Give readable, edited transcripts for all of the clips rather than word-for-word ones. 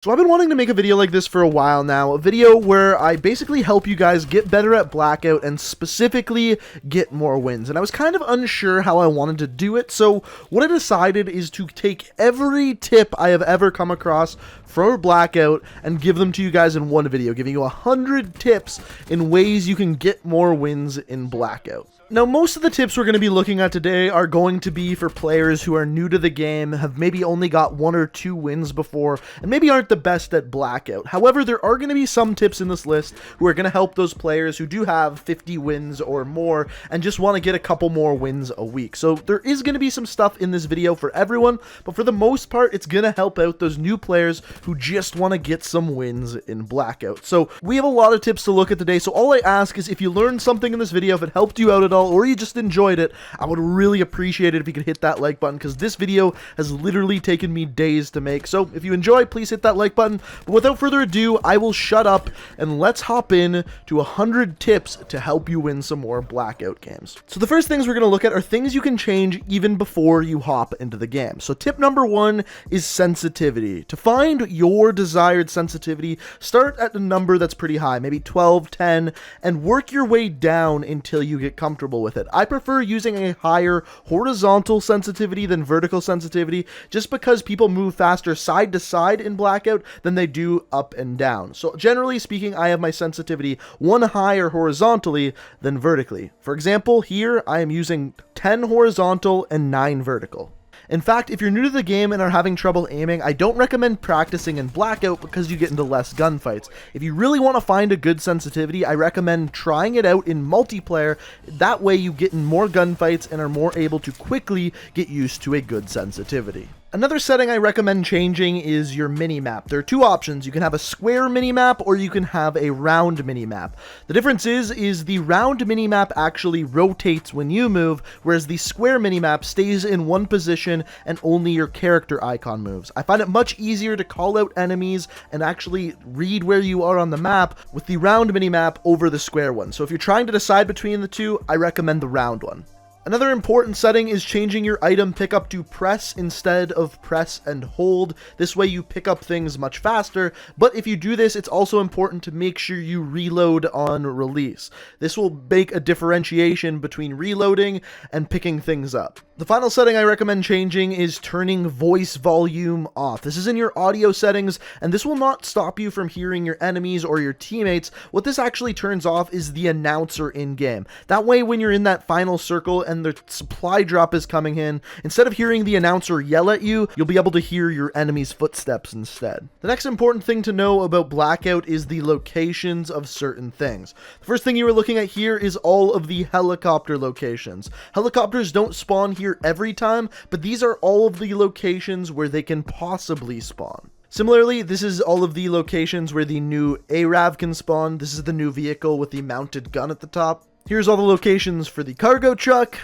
So I've been wanting to make a video like this for a while now, a video where I basically help you guys get better at Blackout and specifically get more wins. And I was kind of unsure how I wanted to do it, so what I decided is to take every tip I have ever come across for Blackout and give them to you guys in one video, giving you 100 tips in ways you can get more wins in Blackout. Now, most of the tips we're going to be looking at today are going to be for players who are new to the game, have maybe only got 1 or 2 wins before, and maybe aren't the best at Blackout. However, there are going to be some tips in this list who are going to help those players who do have 50 wins or more and just want to get a couple more wins a week. So there is going to be some stuff in this video for everyone, but for the most part, it's going to help out those new players who just want to get some wins in Blackout. So we have a lot of tips to look at today, so all I ask is if you learned something in this video, if it helped you out at all, or you just enjoyed it, I would really appreciate it if you could hit that like button, because this video has literally taken me days to make. So if you enjoy, please hit that like button. But without further ado, I will shut up and let's hop in to 100 tips to help you win some more Blackout games. So the first things we're going to look at are things you can change even before you hop into the game. So tip number 1 is sensitivity. To find your desired sensitivity, start at a number that's pretty high, maybe 12, 10, and work your way down until you get comfortable with it. I prefer using a higher horizontal sensitivity than vertical sensitivity, just because people move faster side to side in Blackout than they do up and down. So generally speaking, I have my sensitivity 1 higher horizontally than vertically. For example, here I am using 10 horizontal and 9 vertical. In fact, if you're new to the game and are having trouble aiming, I don't recommend practicing in Blackout because you get into less gunfights. If you really want to find a good sensitivity, I recommend trying it out in multiplayer. That way you get in more gunfights and are more able to quickly get used to a good sensitivity. Another setting I recommend changing is your minimap. There are 2 options. You can have a square minimap or you can have a round minimap. The difference is the round minimap actually rotates when you move, whereas the square minimap stays in one position and only your character icon moves. I find it much easier to call out enemies and actually read where you are on the map with the round minimap over the square one. So if you're trying to decide between the 2, I recommend the round one. Another important setting is changing your item pickup to press instead of press and hold. This way you pick up things much faster, but if you do this, it's also important to make sure you reload on release. This will make a differentiation between reloading and picking things up. The final setting I recommend changing is turning voice volume off. This is in your audio settings, and this will not stop you from hearing your enemies or your teammates. What this actually turns off is the announcer in-game. That way, when you're in that final circle and the supply drop is coming in, instead of hearing the announcer yell at you, you'll be able to hear your enemy's footsteps instead. The next important thing to know about Blackout is the locations of certain things. The first thing you are looking at here is all of the helicopter locations. Helicopters don't spawn here every time, but these are all of the locations where they can possibly spawn. Similarly, this is all of the locations where the new ARAV can spawn. This is the new vehicle with the mounted gun at the top. Here's all the locations for the cargo truck,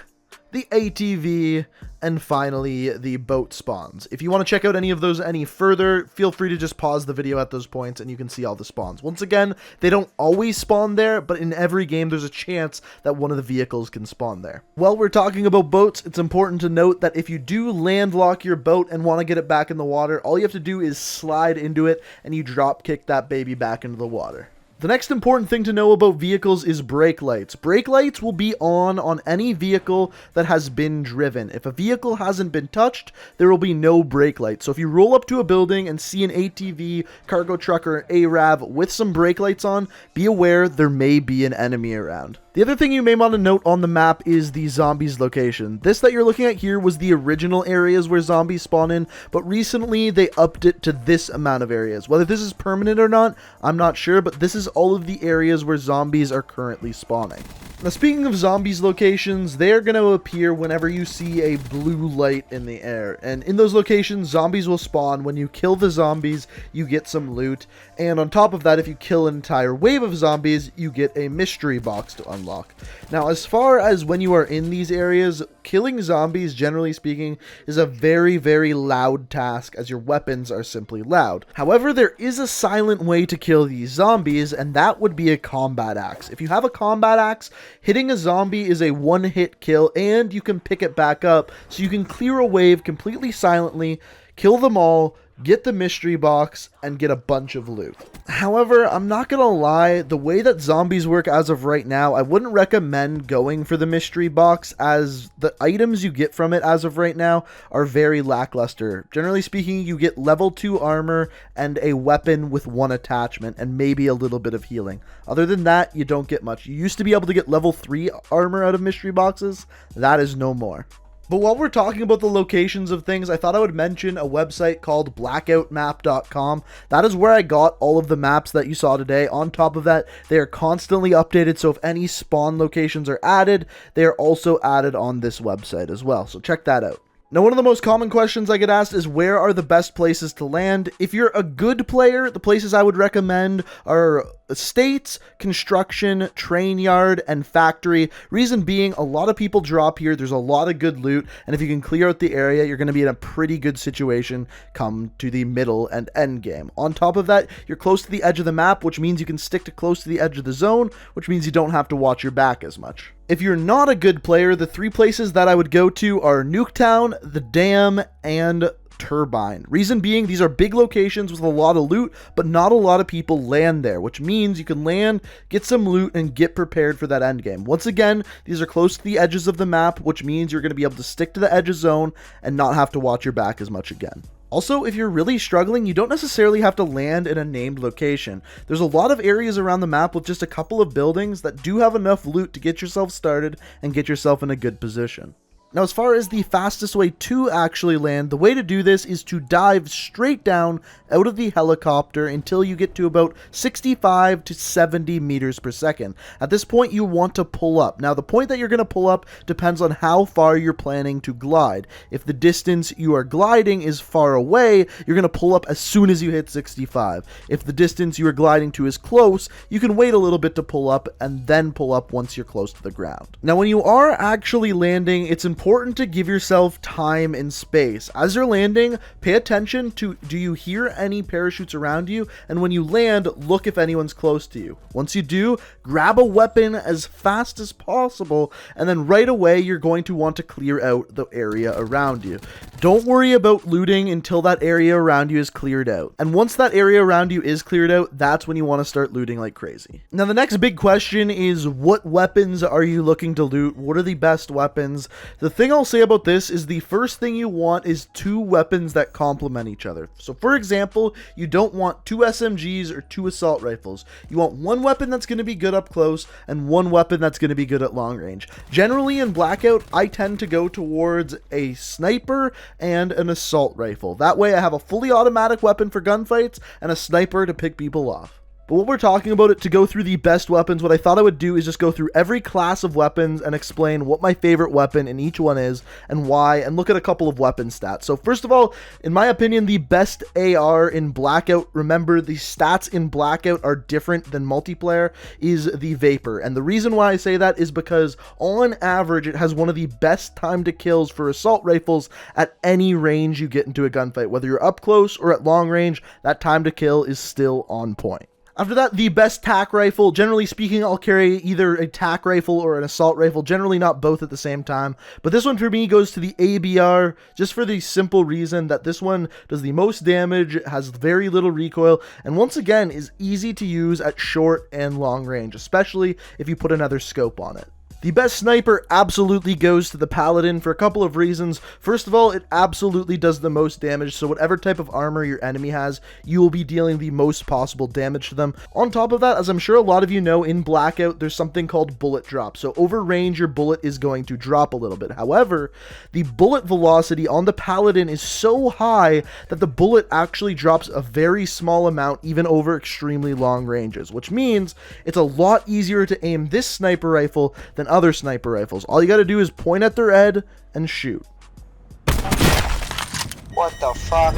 the ATV, and finally the boat spawns. If you want to check out any of those any further, feel free to just pause the video at those points and you can see all the spawns. Once again, they don't always spawn there, but in every game there's a chance that one of the vehicles can spawn there. While we're talking about boats, it's important to note that if you do landlock your boat and want to get it back in the water, all you have to do is slide into it and you drop kick that baby back into the water. The next important thing to know about vehicles is brake lights. Brake lights will be on any vehicle that has been driven. If a vehicle hasn't been touched, there will be no brake lights. So if you roll up to a building and see an ATV, cargo truck, or ARAV with some brake lights on, be aware there may be an enemy around. The other thing you may want to note on the map is the zombies location. This that you're looking at here was the original areas where zombies spawn in, but recently they upped it to this amount of areas. Whether this is permanent or not, I'm not sure, but this is all of the areas where zombies are currently spawning. Now, speaking of zombies locations, they are going to appear whenever you see a blue light in the air. And in those locations, zombies will spawn. When you kill the zombies, you get some loot. And on top of that, if you kill an entire wave of zombies, you get a mystery box to unlock. Now, as far as when you are in these areas, killing zombies, generally speaking, is a very, very loud task, as your weapons are simply loud. However, there is a silent way to kill these zombies, and that would be a combat axe. If you have a combat axe, hitting a zombie is a one-hit kill, and you can pick it back up, so you can clear a wave completely silently, kill them all, get the mystery box, and get a bunch of loot. However, I'm not gonna lie, the way that zombies work as of right now, I wouldn't recommend going for the mystery box, as the items you get from it as of right now are very lackluster. Generally speaking, you get level 2 armor and a weapon with 1 attachment and maybe a little bit of healing. Other than that, you don't get much. You used to be able to get level 3 armor out of mystery boxes. That is no more. But while we're talking about the locations of things, I thought I would mention a website called blackoutmap.com. That is where I got all of the maps that you saw today. On top of that, they are constantly updated, so if any spawn locations are added, they are also added on this website as well. So check that out. Now, one of the most common questions I get asked is, where are the best places to land? If you're a good player, the places I would recommend are estates, construction, train yard, and factory. Reason being, a lot of people drop here, there's a lot of good loot, and if you can clear out the area, you're going to be in a pretty good situation come to the middle and end game. On top of that, you're close to the edge of the map, which means you can stick to close to the edge of the zone, which means you don't have to watch your back as much. If you're not a good player, the 3 places that I would go to are Nuketown, the Dam, and Turbine. Reason being, these are big locations with a lot of loot, but not a lot of people land there, which means you can land, get some loot, and get prepared for that end game. Once again, these are close to the edges of the map, which means you're going to be able to stick to the edge of zone and not have to watch your back as much again. Also, if you're really struggling, you don't necessarily have to land in a named location. There's a lot of areas around the map with just a couple of buildings that do have enough loot to get yourself started and get yourself in a good position. Now, as far as the fastest way to actually land, the way to do this is to dive straight down out of the helicopter until you get to about 65 to 70 meters per second. At this point, you want to pull up. Now, the point that you're going to pull up depends on how far you're planning to glide. If the distance you are gliding is far away, you're going to pull up as soon as you hit 65. If the distance you are gliding to is close, you can wait a little bit to pull up and then pull up once you're close to the ground. Now, when you are actually landing, it's important to give yourself time and space. As you're landing, pay attention to, do you hear any parachutes around you? And when you land, look if anyone's close to you. Once you do, grab a weapon as fast as possible, and then right away you're going to want to clear out the area around you. Don't worry about looting until that area around you is cleared out. And once that area around you is cleared out, that's when you want to start looting like crazy. Now, the next big question is, what weapons are you looking to loot? What are the best weapons? The thing I'll say about this is, the first thing you want is 2 weapons that complement each other. So for example, you don't want 2 SMGs or 2 assault rifles. You want 1 weapon that's going to be good up close and 1 weapon that's going to be good at long range. Generally in Blackout, I tend to go towards a sniper and an assault rifle. That way I have a fully automatic weapon for gunfights and a sniper to pick people off. But what we're talking about, it to go through the best weapons, what I thought I would do is just go through every class of weapons and explain what my favorite weapon in each one is and why, and look at a couple of weapon stats. So first of all, in my opinion, the best AR in Blackout, remember the stats in Blackout are different than multiplayer, is the Vapor. And the reason why I say that is because on average, it has one of the best time to kills for assault rifles at any range you get into a gunfight. Whether you're up close or at long range, that time to kill is still on point. After that, the best TAC rifle. Generally speaking, I'll carry either a TAC rifle or an assault rifle, generally not both at the same time. But this one for me goes to the ABR, just for the simple reason that this one does the most damage, has very little recoil, and once again is easy to use at short and long range, especially if you put another scope on it. The best sniper absolutely goes to the Paladin for a couple of reasons. First of all, it absolutely does the most damage, so whatever type of armor your enemy has, you will be dealing the most possible damage to them. On top of that, as I'm sure a lot of you know, in Blackout, there's something called bullet drop. So over range, your bullet is going to drop a little bit. However, the bullet velocity on the Paladin is so high that the bullet actually drops a very small amount, even over extremely long ranges, which means it's a lot easier to aim this sniper rifle than other sniper rifles. All you gotta do is point at their head and shoot. What the fuck?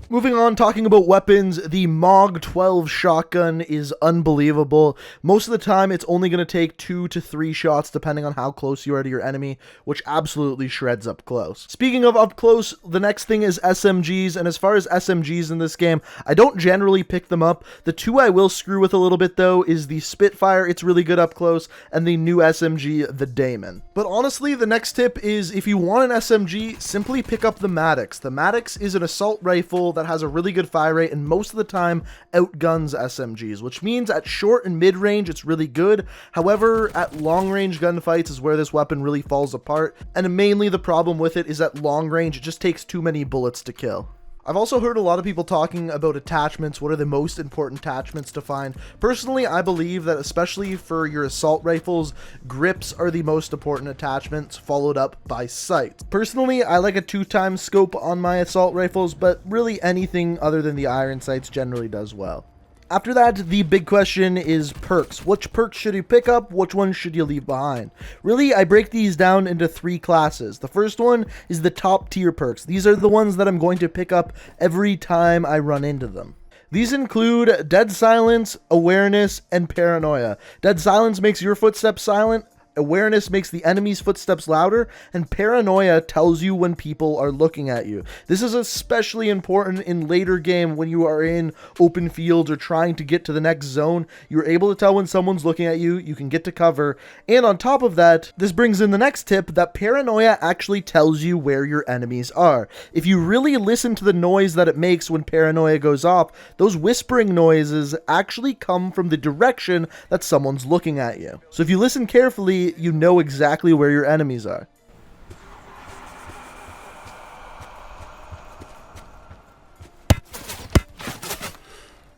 Moving on, talking about weapons, the MOG 12 shotgun is unbelievable. Most of the time, it's only going to take 2 to 3 shots depending on how close you are to your enemy, which absolutely shreds up close. Speaking of up close, the next thing is SMGs, and as far as SMGs in this game, I don't generally pick them up. The two I will screw with a little bit though is the Spitfire, it's really good up close, and the new SMG, the Damon. But honestly, the next tip is if you want an SMG, simply pick up the Maddox. The Maddox is an assault rifle that has a really good fire rate and most of the time outguns SMGs, which means at short and mid-range it's really good. However, at long-range gunfights is where this weapon really falls apart, and mainly the problem with it is at long range it just takes too many bullets to kill. I've also heard a lot of people talking about attachments. What are the most important attachments to find? Personally, I believe that especially for your assault rifles, grips are the most important attachments, followed up by sights. Personally, I like a 2x scope on my assault rifles, but really anything other than the iron sights generally does well. After that, the big question is perks. Which perks should you pick up? Which ones should you leave behind? Really, I break these down into 3 classes. The first one is the top tier perks. These are the ones that I'm going to pick up every time I run into them. These include Dead Silence, Awareness, and Paranoia. Dead Silence makes your footsteps silent. Awareness makes the enemy's footsteps louder, and Paranoia tells you when people are looking at you. This is especially important in later game when you are in open fields or trying to get to the next zone. You're able to tell when someone's looking at you, you can get to cover, and on top of that, this brings in the next tip that Paranoia actually tells you where your enemies are. If you really listen to the noise that it makes when Paranoia goes off, those whispering noises actually come from the direction that someone's looking at you. So if you listen carefully, you know exactly where your enemies are.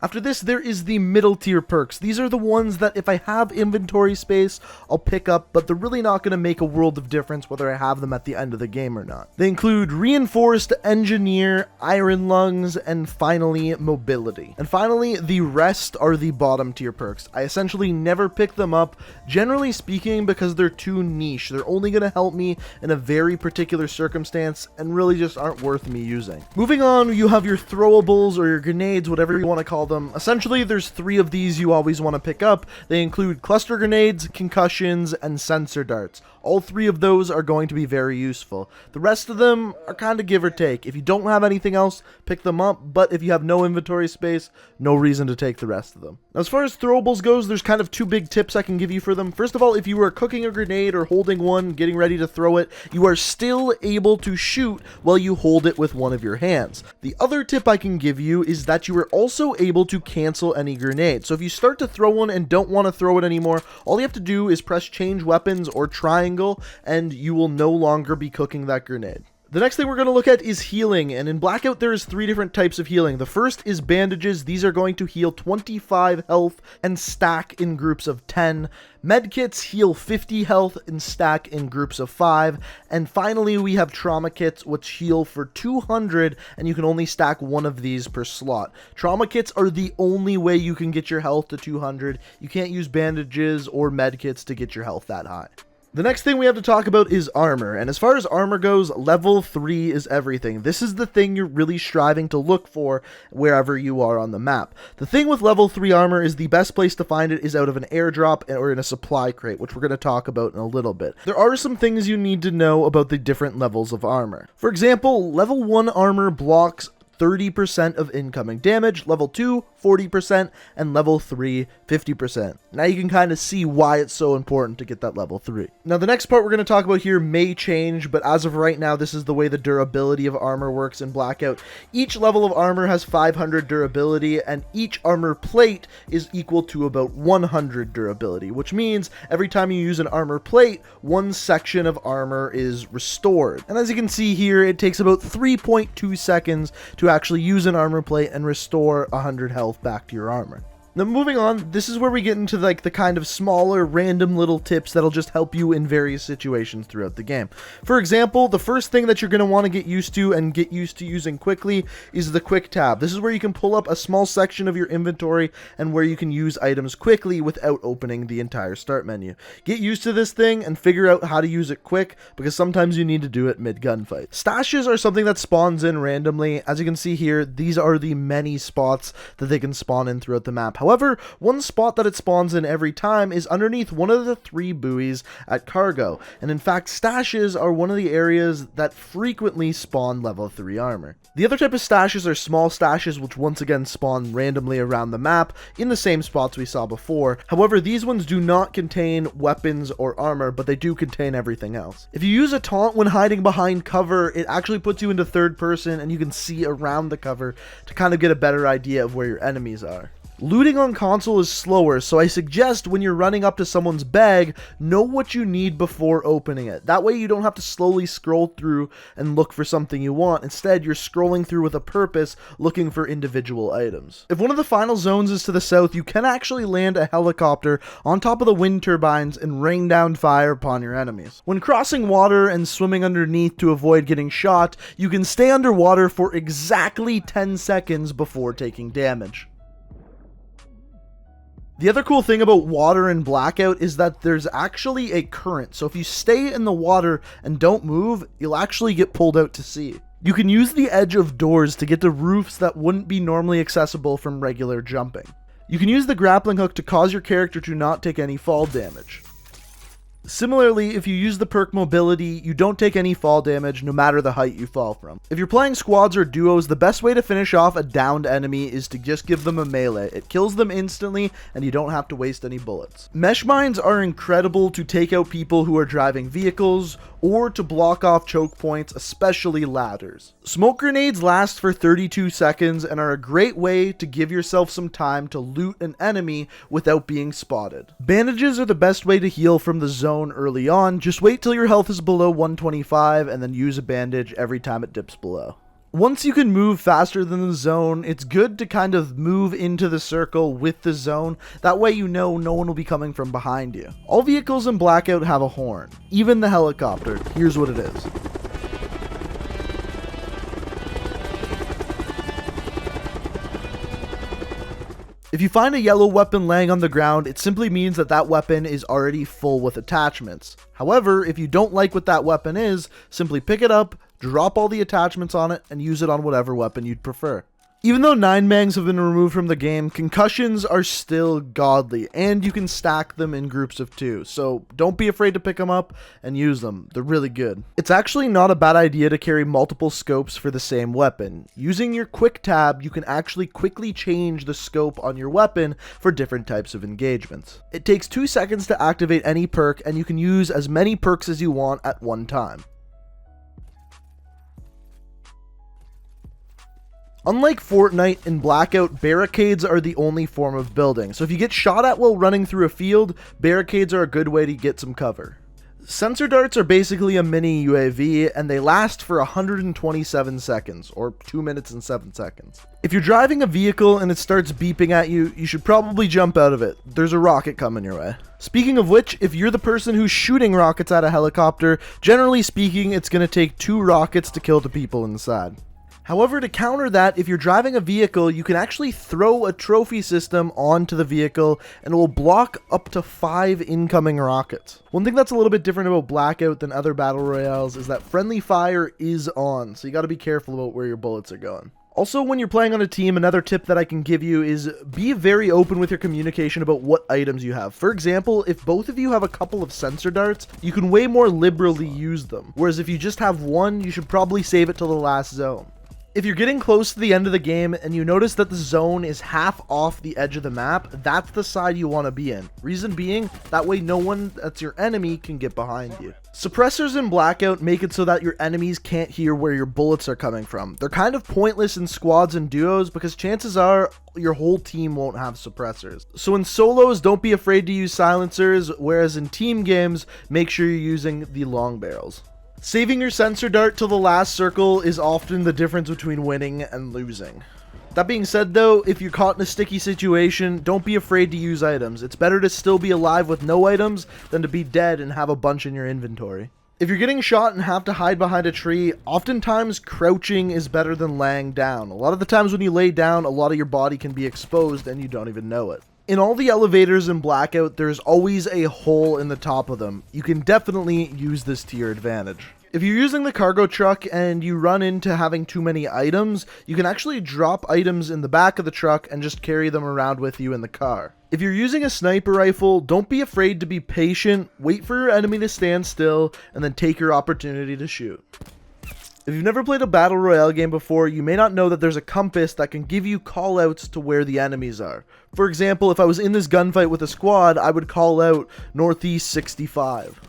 After this, there is the middle tier perks. These are the ones that if I have inventory space, I'll pick up, but they're really not going to make a world of difference whether I have them at the end of the game or not. They include Reinforced, Engineer, Iron Lungs, and finally, Mobility. And finally, the rest are the bottom tier perks. I essentially never pick them up, generally speaking, because they're too niche. They're only going to help me in a very particular circumstance and really just aren't worth me using. Moving on, you have your throwables or your grenades, whatever you want to call them. Essentially, there's 3 of these you always want to pick up. They include cluster grenades, concussions, and sensor darts. All 3 of those are going to be very useful. The rest of them are kind of give or take. If you don't have anything else, pick them up, but if you have no inventory space, no reason to take the rest of them. As far as throwables goes, there's kind of 2 big tips I can give you for them. First of all, if you are cooking a grenade or holding one, getting ready to throw it, you are still able to shoot while you hold it with one of your hands. The other tip I can give you is that you are also able to cancel any grenade. So if you start to throw one and don't want to throw it anymore, all you have to do is press change weapons or triangle and you will no longer be cooking that grenade. The next thing we're going to look at is healing, and in Blackout there is 3 different types of healing. The first is bandages. These are going to heal 25 health and stack in groups of 10. Medkits heal 50 health and stack in groups of 5. And finally we have trauma kits, which heal for 200 and you can only stack 1 of these per slot. Trauma kits are the only way you can get your health to 200. You can't use bandages or medkits to get your health that high. The next thing we have to talk about is armor, and as far as armor goes, level 3 is everything. This is the thing you're really striving to look for wherever you are on the map. The thing with level 3 armor is the best place to find it is out of an airdrop or in a supply crate, which we're going to talk about in a little bit. There are some things you need to know about the different levels of armor. For example, level 1 armor blocks 30% of incoming damage, level 2, 40%, and level 3, 50%. Now you can kind of see why it's so important to get that level 3. Now the next part we're going to talk about here may change, but as of right now, this is the way the durability of armor works in Blackout. Each level of armor has 500 durability, and each armor plate is equal to about 100 durability, which means every time you use an armor plate, 1 section of armor is restored. And as you can see here, it takes about 3.2 seconds to actually use an armor plate and restore 100 health back to your armor. Now moving on, this is where we get into like the kind of smaller random little tips that'll just help you in various situations throughout the game. For example, the first thing that you're going to want to get used to and get used to using quickly is the quick tab. This is where you can pull up a small section of your inventory and where you can use items quickly without opening the entire start menu. Get used to this thing and figure out how to use it quick, because sometimes you need to do it mid gunfight. Stashes are something that spawns in randomly. As you can see here, these are the many spots that they can spawn in throughout the map. However, one spot that it spawns in every time is underneath one of the 3 buoys at cargo, and in fact stashes are one of the areas that frequently spawn level 3 armor. The other type of stashes are small stashes, which once again spawn randomly around the map in the same spots we saw before. However, these ones do not contain weapons or armor, but they do contain everything else. If you use a taunt when hiding behind cover, it actually puts you into third person and you can see around the cover to kind of get a better idea of where your enemies are. Looting on console is slower, so I suggest when you're running up to someone's bag, know what you need before opening it. That way you don't have to slowly scroll through and look for something you want. Instead, you're scrolling through with a purpose, looking for individual items. If one of the final zones is to the south, you can actually land a helicopter on top of the wind turbines and rain down fire upon your enemies. When crossing water and swimming underneath to avoid getting shot, you can stay underwater for exactly 10 seconds before taking damage. The other cool thing about water in Blackout is that there's actually a current, so if you stay in the water and don't move, you'll actually get pulled out to sea. You can use the edge of doors to get to roofs that wouldn't be normally accessible from regular jumping. You can use the grappling hook to cause your character to not take any fall damage. Similarly, if you use the perk mobility, you don't take any fall damage no matter the height you fall from. If you're playing squads or duos, the best way to finish off a downed enemy is to just give them a melee. It kills them instantly and you don't have to waste any bullets. Mesh mines are incredible to take out people who are driving vehicles or to block off choke points, especially ladders. Smoke grenades last for 32 seconds and are a great way to give yourself some time to loot an enemy without being spotted. Bandages are the best way to heal from the zone early on. Just wait till your health is below 125 and then use a bandage every time it dips below. Once you can move faster than the zone, it's good to kind of move into the circle with the zone. That way you know no one will be coming from behind you. All vehicles in Blackout have a horn, even the helicopter. Here's what it is. If you find a yellow weapon laying on the ground, it simply means that that weapon is already full with attachments. However, if you don't like what that weapon is, simply pick it up, drop all the attachments on it, and use it on whatever weapon you'd prefer. Even though 9-mangs have been removed from the game, concussions are still godly, and you can stack them in groups of 2, so don't be afraid to pick them up and use them. They're really good. It's actually not a bad idea to carry multiple scopes for the same weapon. Using your quick tab, you can actually quickly change the scope on your weapon for different types of engagements. It takes 2 seconds to activate any perk, and you can use as many perks as you want at one time. Unlike Fortnite, in Blackout, barricades are the only form of building, so if you get shot at while running through a field, barricades are a good way to get some cover. Sensor darts are basically a mini UAV, and they last for 127 seconds, or 2 minutes and 7 seconds. If you're driving a vehicle and it starts beeping at you, you should probably jump out of it. There's a rocket coming your way. Speaking of which, if you're the person who's shooting rockets at a helicopter, generally speaking, it's going to take 2 rockets to kill the people inside. However, to counter that, if you're driving a vehicle, you can actually throw a trophy system onto the vehicle and it will block up to 5 incoming rockets. One thing that's a little bit different about Blackout than other battle royales is that friendly fire is on, so you got to be careful about where your bullets are going. Also, when you're playing on a team, another tip that I can give you is be very open with your communication about what items you have. For example, if both of you have a couple of sensor darts, you can way more liberally use them. Whereas if you just have one, you should probably save it till the last zone. If you're getting close to the end of the game and you notice that the zone is half off the edge of the map, that's the side you want to be in. Reason being, that way no one that's your enemy can get behind you. Suppressors in Blackout make it so that your enemies can't hear where your bullets are coming from. They're kind of pointless in squads and duos because chances are your whole team won't have suppressors. So in solos, don't be afraid to use silencers, whereas in team games, make sure you're using the long barrels. Saving your sensor dart till the last circle is often the difference between winning and losing. That being said though, if you're caught in a sticky situation, don't be afraid to use items. It's better to still be alive with no items than to be dead and have a bunch in your inventory. If you're getting shot and have to hide behind a tree, oftentimes crouching is better than laying down. A lot of the times when you lay down, a lot of your body can be exposed and you don't even know it. In all the elevators in Blackout, there's always a hole in the top of them. You can definitely use this to your advantage. If you're using the cargo truck and you run into having too many items, you can actually drop items in the back of the truck and just carry them around with you in the car. If you're using a sniper rifle, don't be afraid to be patient, wait for your enemy to stand still, and then take your opportunity to shoot. If you've never played a battle royale game before, you may not know that there's a compass that can give you callouts to where the enemies are. For example, if I was in this gunfight with a squad, I would call out northeast 65.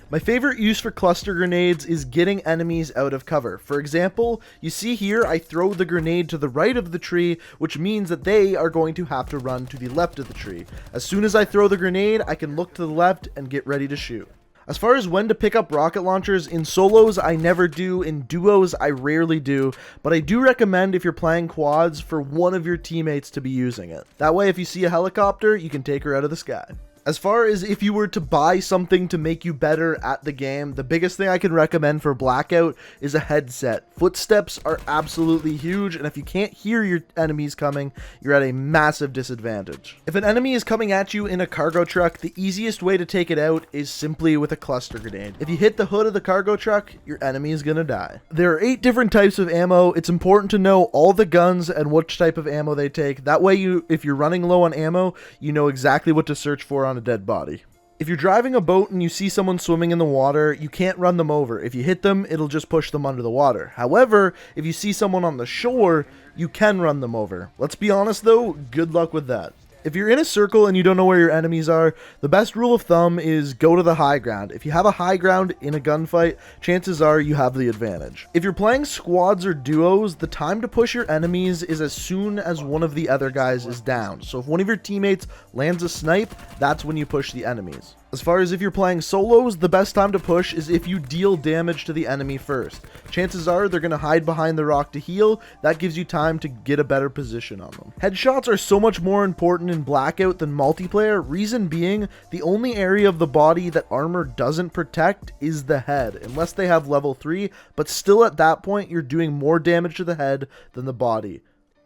My favorite use for cluster grenades is getting enemies out of cover. For example, you see here I throw the grenade to the right of the tree, which means that they are going to have to run to the left of the tree. As soon as I throw the grenade, I can look to the left and get ready to shoot. As far as when to pick up rocket launchers, in solos I never do, in duos I rarely do, but I do recommend if you're playing quads for one of your teammates to be using it. That way if you see a helicopter, you can take her out of the sky. As far as if you were to buy something to make you better at the game, the biggest thing I can recommend for Blackout is a headset. Footsteps are absolutely huge, and if you can't hear your enemies coming, you're at a massive disadvantage. If an enemy is coming at you in a cargo truck, the easiest way to take it out is simply with a cluster grenade. If you hit the hood of the cargo truck, your enemy is gonna die. There are 8 different types of ammo. It's important to know all the guns and which type of ammo they take. That way, if you're running low on ammo, you know exactly what to search for on a dead body. If you're driving a boat and you see someone swimming in the water, you can't run them over. If you hit them, it'll just push them under the water. However, if you see someone on the shore, you can run them over. Let's be honest though, good luck with that. If you're in a circle and you don't know where your enemies are, the best rule of thumb is go to the high ground. If you have a high ground in a gunfight, chances are you have the advantage. If you're playing squads or duos, the time to push your enemies is as soon as one of the other guys is down. So if one of your teammates lands a snipe, that's when you push the enemies. As far as if you're playing solos, the best time to push is if you deal damage to the enemy first. Chances are they're going to hide behind the rock to heal. That gives you time to get a better position on them. Headshots are so much more important in Blackout than multiplayer. Reason being, the only area of the body that armor doesn't protect is the head, unless they have level 3, but still at that point you're doing more damage to the head than the body.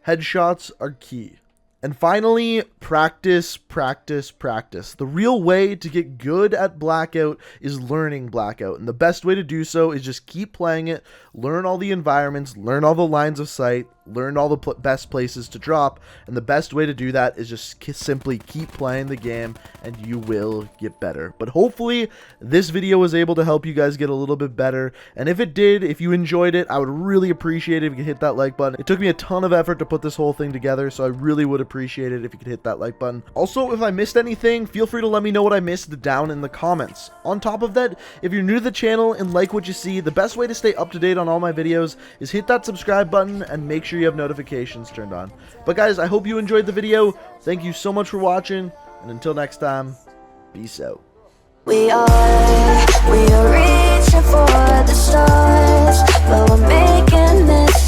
Headshots are key. And finally, practice, practice, practice. The real way to get good at Blackout is learning Blackout. And the best way to do so is just keep playing it, learn all the environments, learn all the lines of sight, learn all the best places to drop. And the best way to do that is just simply keep playing the game and you will get better. But hopefully this video was able to help you guys get a little bit better. And if it did, if you enjoyed it, I would really appreciate it if you could hit that like button. It took me a ton of effort to put this whole thing together, so I really would appreciate it if you could hit that like button. Also, if I missed anything, feel free to let me know what I missed down in the comments. On top of that, if you're new to the channel and like what you see, the best way to stay up to date on all my videos is hit that subscribe button and make sure you have notifications turned on. But guys, I hope you enjoyed the video. Thank you so much for watching, and until next time, peace out. We are reaching for the stars, but we're making this